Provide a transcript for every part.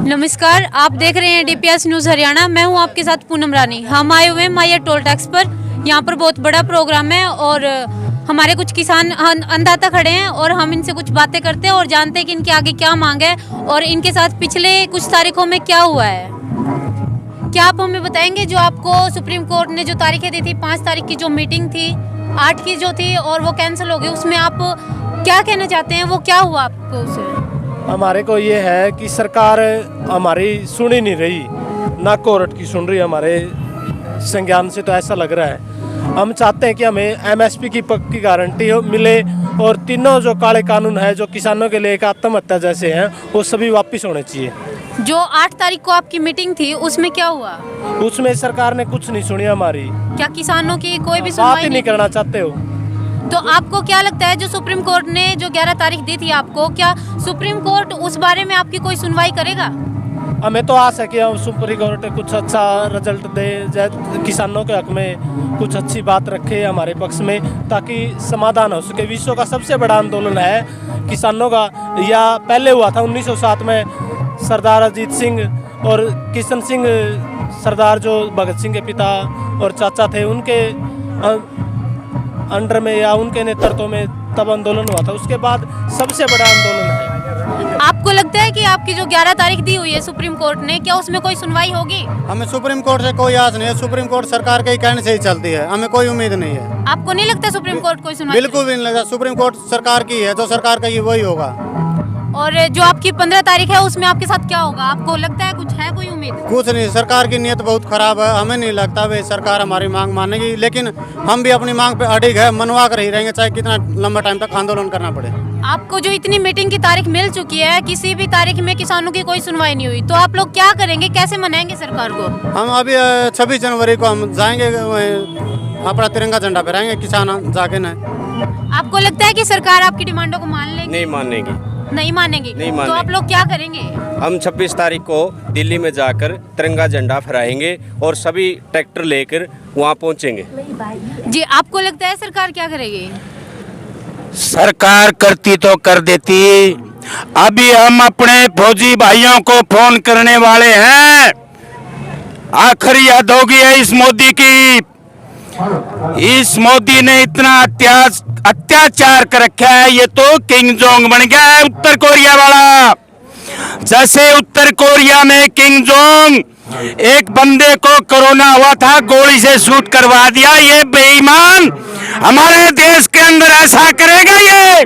नमस्कार, आप देख रहे हैं DPS न्यूज़ हरियाणा। मैं हूं आपके साथ पूनम रानी। हम आए हुए हैं माया टोल टैक्स पर। यहां पर बहुत बड़ा प्रोग्राम है और हमारे कुछ किसान अन्नदाता खड़े हैं और हम इनसे कुछ बातें करते हैं और जानते हैं कि इनके आगे क्या मांग है और इनके साथ पिछले कुछ तारीखों में क्या हुआ है। क्या आप हमें बताएंगे, जो आपको सुप्रीम कोर्ट ने जो तारीखें दी थी, 5 तारीख की जो मीटिंग थी, 8 की जो थी और वो कैंसिल हो गई, उसमें आप क्या कहना चाहते हैं? वो क्या हुआ आपको उसे? हमारे को ये है कि सरकार हमारी सुन ही नहीं रही, ना कोर्ट की सुन रही। हमारे संज्ञान से तो ऐसा लग रहा है। हम चाहते हैं कि हमें MSP की पक्की गारंटी मिले और तीनों जो काले कानून है जो किसानों के लिए एक आत्महत्या जैसे हैं, वो सभी वापस होने चाहिए। जो 8 तारीख को आपकी मीटिंग थी, उसमें क्या हुआ? उसमें सरकार ने कुछ नहीं सुनी हमारी। क्या किसानों की कोई भी बात सुनवाई ही नहीं करना चाहते हो? तो आपको क्या लगता है, जो सुप्रीम कोर्ट ने जो 11 तारीख दी थी आपको, क्या सुप्रीम कोर्ट उस बारे में आपकी कोई सुनवाई करेगा? हमें तो आस है कि हम सुप्रीम कोर्ट कुछ अच्छा रिजल्ट दे, किसानों के हक में कुछ अच्छी बात रखे हमारे पक्ष में, ताकि समाधान हो सके। विश्व का सबसे बड़ा आंदोलन है किसानों का। या पहले हुआ था 1907 में, सरदार अजीत सिंह और किशन सिंह सरदार, जो भगत सिंह के पिता और चाचा थे, उनके अंडर में या उनके नेतृत्व में तब आंदोलन हुआ था। उसके बाद सबसे बड़ा आंदोलन है। आपको लगता है कि आपकी जो 11 तारीख दी हुई है सुप्रीम कोर्ट ने, क्या उसमें कोई सुनवाई होगी? हमें सुप्रीम कोर्ट से कोई आस नहीं है। सुप्रीम कोर्ट सरकार के ही कहने से ही चलती है, हमें कोई उम्मीद नहीं है। आपको नहीं लगता सुप्रीम कोर्ट कोई सुनवाई? बिल्कुल भी नहीं लगता। सुप्रीम कोर्ट सरकार की है, जो सरकार का ही वही होगा। और जो आपकी 15 तारीख है, उसमें आपके साथ क्या होगा? आपको लगता है कुछ है कोई उम्मीद? कुछ नहीं, सरकार की नीयत बहुत खराब है। हमें नहीं लगता वे सरकार हमारी मांग मानेगी, लेकिन हम भी अपनी मांग पे अडिग है, मनवा कर ही रहेंगे, चाहे कितना लंबा टाइम तक आंदोलन करना पड़े। आपको जो इतनी मीटिंग की तारीख मिल चुकी है, किसी भी तारीख में किसानों की कोई सुनवाई नहीं हुई, तो आप लोग क्या करेंगे? कैसे मनाएंगे सरकार को? हम अभी 26 जनवरी को हम जाएंगे, अपना तिरंगा झंडा फहराएंगे किसान जाके न। आपको लगता है कि सरकार आपकी डिमांडों को मान लेगी? नहीं मानेगी। नहीं मानेगी? नहीं तो मानेगी। आप लोग क्या करेंगे? हम 26 तारीख को दिल्ली में जाकर तिरंगा झंडा फहराएंगे और सभी ट्रैक्टर लेकर वहाँ पहुँचेंगे। जी, आपको लगता है सरकार क्या करेगी? सरकार करती तो कर देती। अभी हम अपने फौजी भाइयों को फोन करने वाले हैं। आखिरी हद होगी है इस मोदी की। इस मोदी ने इतना अत्याचार कर रखा है, ये तो किंग जोंग बन गया है उत्तर कोरिया वाला। जैसे उत्तर कोरिया में किंग जोंग एक बंदे को कोरोना हुआ था, गोली से शूट करवा दिया, ये बेईमान हमारे देश के अंदर ऐसा करेगा ये?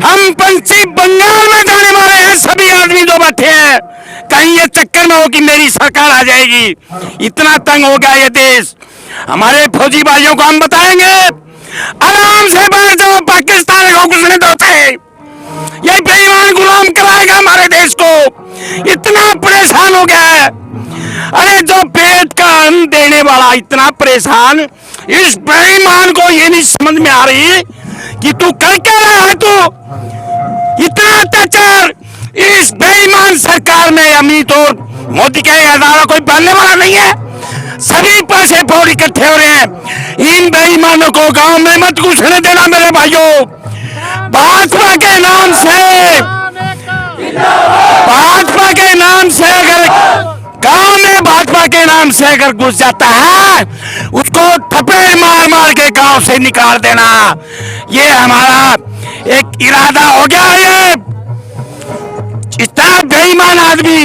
हम पश्चिम बंगाल में जाने वाले हैं सभी आदमी जो बैठे हैं, कहीं ये चक्कर में हो कि मेरी सरकार आ जाएगी। इतना तंग हो गया ये देश। हमारे फौजी भाइयों को हम बताएंगे, आराम से बैठ जाओ, पाकिस्तान को घुसने दो। ये बेईमान गुलाम कराएगा हमारे देश को। इतना परेशान हो गया है। अरे जो पेट का अन्न देने वाला इतना परेशान, इस बेईमान को ये नहीं समझ में आ रही कि तू कर क्या रहा है। तू इतना अत्याचार इस बेईमान सरकार में अमित और मोदी के अदारा कोई बनने वाला नहीं है। सभी पैसे बहुत इकट्ठे हो रहे हैं। इन बेईमानों को गांव में मत घुसने देना मेरे भाइयों। भाजपा के नाम से, भाजपा के नाम से अगर गांव में भाजपा के नाम से अगर घुस जाता है, उसको थप्पड़ मार मार के गांव से निकाल देना, ये हमारा एक इरादा हो गया है। इतना बेईमान आदमी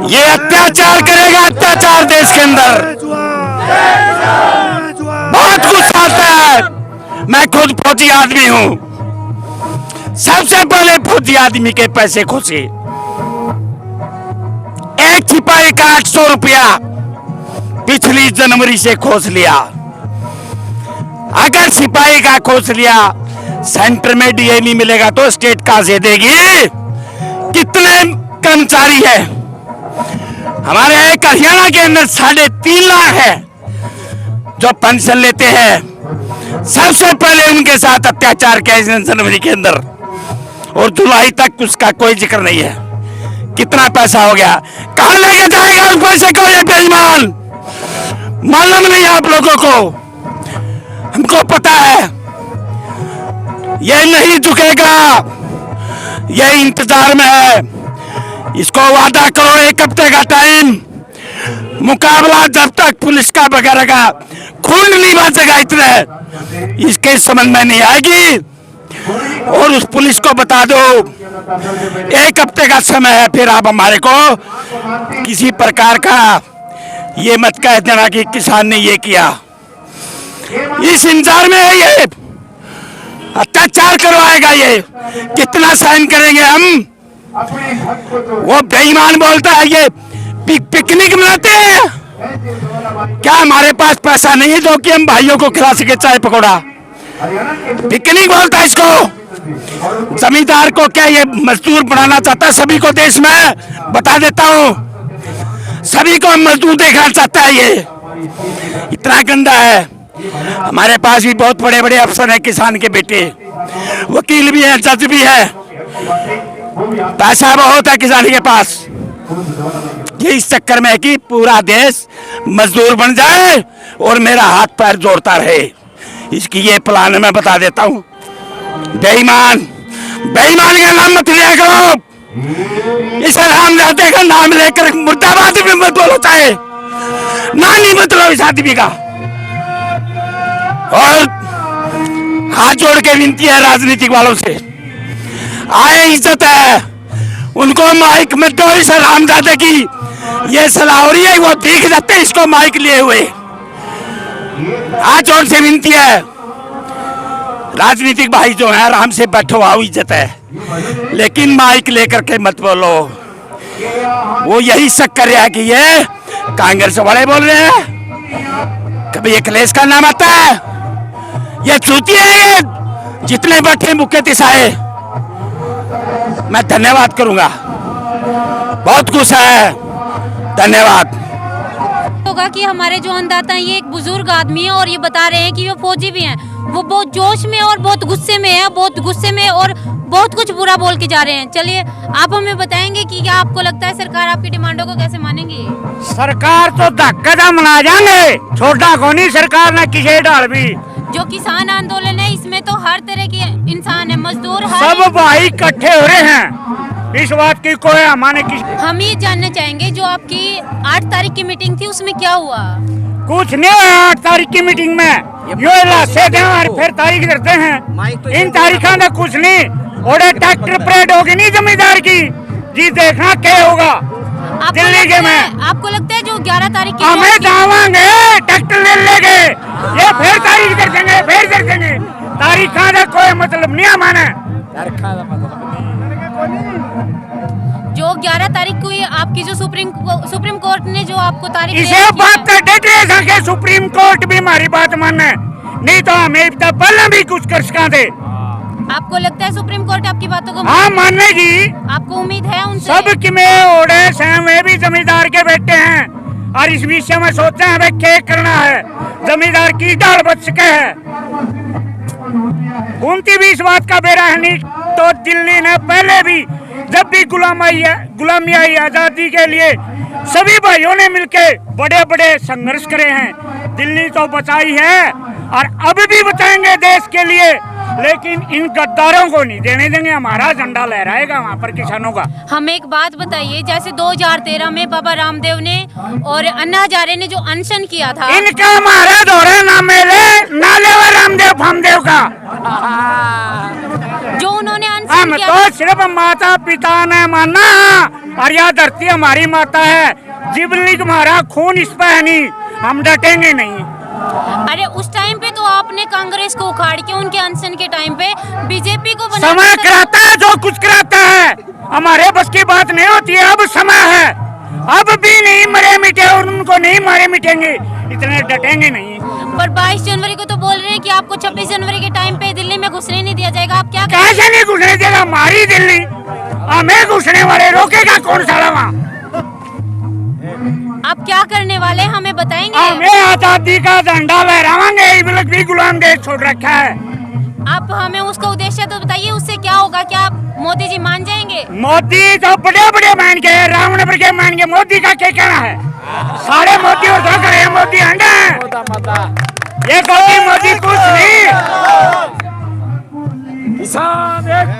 ये अत्याचार करेगा, अत्याचार देश के अंदर बहुत कुछ आता है। मैं खुद फौजी आदमी हूं। सबसे पहले फौजी आदमी के पैसे खोसे। एक सिपाही का 800 रुपया पिछली जनवरी से खोस लिया। अगर सिपाही का खोस लिया, सेंटर में डीए नहीं मिलेगा तो स्टेट कहां से देगी? कितने कर्मचारी है हमारे एक हरियाणा के अंदर? 3.5 लाख है जो पेंशन लेते हैं। सबसे पहले उनके साथ अत्याचार किया जनवरी के अंदर और जुलाई तक उसका कोई जिक्र नहीं है। कितना पैसा हो गया, कहां लेके जाएगा उस पैसे को ये बेईमान? मालूम नहीं आप लोगों को? हमको पता है ये नहीं झुकेगा, ये इंतजार में है। इसको वादा करो 1 हफ्ते का टाइम, मुकाबला जब तक पुलिस का वगैरह का खून नहीं बचेगा इतने इसके समझ में नहीं आएगी। और उस पुलिस को बता दो 1 हफ्ते का समय है, फिर आप हमारे को किसी प्रकार का ये मत कह देना कि किसान ने ये किया। इस इंतजार में है, ये अत्याचार करवाएगा, ये कितना सहन करेंगे हम। वो बेईमान बोलता है ये पिकनिक मनाते हैं, क्या हमारे पास पैसा नहीं है जो कि हम भाइयों को खिला सके चाय पकौड़ा? पिकनिक बोलता है इसको। जमींदार को क्या ये मजदूर बनाना चाहता है? सभी को देश में बता देता हूँ, सभी को मजदूर देखना चाहता है। ये इतना गंदा है। हमारे पास भी बहुत बड़े बड़े अफसर हैं, किसान के बेटे, वकील भी हैं, जज भी है, पैसा बहुत है किसान के पास। ये इस चक्कर में है कि पूरा देश मजदूर बन जाए और मेरा हाथ पैर जोड़ता रहे, इसकी ये प्लान मैं बता देता हूँ। बेईमान, बेईमान का नाम मत लिया करो। इस हरामजादे का नाम लेकर मुर्दाबाद भी मत बोलो, चाहे ना नहीं मत लो इस आदमी का। और हाथ जोड़ के विनती है राजनीतिक वालों से, आए इज्जत है उनको माइक मत दो। इस हरामजादे की ये सलाह हो रही है, वो देख जाते हैं इसको माइक लिए हुए। हाथ जोड़ से विनती है, राजनीतिक भाई जो है आराम से बैठो, आओ, इज्जत है, लेकिन माइक लेकर के मत बोलो। वो यही शक कर रहा है कि ये कांग्रेस वाले बोल रहे हैं, कभी अखिलेश का नाम आता है, ये चूती है, ये जितने बैठे मुख्य दिशाए। मैं धन्यवाद करूंगा, बहुत गुस्सा है, धन्यवाद। होगा कि हमारे जो अन्नदाता हैं, ये एक बुजुर्ग आदमी है और ये बता रहे हैं कि वो फौजी भी हैं, वो बहुत जोश में और बहुत गुस्से में है, बहुत गुस्से में और बहुत कुछ बुरा बोल के जा रहे हैं। चलिए आप हमें बताएंगे कि क्या आपको लगता है सरकार आपकी डिमांडों को कैसे मानेगी? सरकार तो धक्का मना जाएंगे, छोटा को नहीं सरकार ने किसी डाल भी। जो किसान आंदोलन है इसमें तो हर तरह के इंसान है, मजदूर, सब भाई इकट्ठे हो रहे हैं, इस बात की कोई हमारे हम ये जानना चाहेंगे जो आपकी 8 तारीख की मीटिंग थी उसमें क्या हुआ? कुछ नहीं हुआ 8 तारीख की मीटिंग में। यो लाशे दे और फिर तारीख करते हैं, इन तारीखों में कुछ नहीं। और ट्रैक्टर परेड होगी नहीं जमींदार की, जी देखना क्या होगा दिल्ली के में। आपको लगता है जो 11 तारीख की हमें जावांगे ट्रैक्टर ले लेंगे, ये फिर तारीख कर देंगे, फिर कर देंगे। तारीख का कोई मतलब नहीं हमारे। जो 11 तारीख को आपकी जो सुप्रीम कोर्ट ने जो आपको तारीख इसे बात कर देते हैं, सुप्रीम कोर्ट भी हमारी बात माने, नहीं तो हमें पहले भी कुछ कर सका। आपको लगता है सुप्रीम कोर्ट आपकी बातों को हाँ मानेगी? आपको उम्मीद है उनसे? सब कि में ओढ़े से वे भी जमींदार के बेटे हैं और इस विषय में सोचते हैं भाई क्या करना है, जमींदार की डाल बच सके है। उनकी भी इस बात का बेरा है नहीं। तो दिल्ली ने पहले भी जब भी गुलामी आई आजादी के लिए सभी भाइयों ने मिलके बड़े बड़े संघर्ष करे हैं। दिल्ली तो बचाई है और अब भी बचाएंगे देश के लिए, लेकिन इन गद्दारों को नहीं देने देंगे। हमारा झंडा लहराएगा वहाँ पर किसानों का। हमें एक बात बताइए, जैसे 2013 में बाबा रामदेव ने और अन्ना हजारे ने जो अनशन किया था, इनका हमारे दौरे ना मिले नाले व रामदेव फामदेव का जो उन्होंने अनशन हम किया तो सिर्फ माता पिता ने माना और यह धरती हमारी माता है, जिबली हमारा खून इस पर है नहीं, हम डटेंगे नहीं। अरे उस टाइम पे तो आपने कांग्रेस को उखाड़ के उनके अनशन के टाइम पे बीजेपी को समय कराता है, जो कुछ कराता है हमारे बस की बात नहीं होती है। अब समय है, अब भी नहीं मरे मिटे और उनको नहीं मारे मिटेंगे, इतने डटेंगे नहीं। पर 22 जनवरी को तो बोल रहे हैं कि आपको 26 जनवरी के टाइम पे दिल्ली में घुसने नहीं दिया जाएगा, आप क्या कैसे नहीं घुसने देगा? हमारी दिल्ली, हमें घुसने वाले रोकेगा कौन साला? वहाँ आप क्या करने वाले हमें बताएंगे? हमें आजादी का झंडा लहराएंगे, इबलक भी गुलाम देश छोड़ रखा है। आप हमें उसका उद्देश्य तो बताइए, उससे क्या होगा? क्या मोदी जी मान जाएंगे? मोदी तो बड़े बड़े मान के रावण पर के मान के, मोदी का क्या कहना है? सारे मोदी और धोखा है, मोदी अंडा है, ये मोदी कुछ नहीं। किसान एक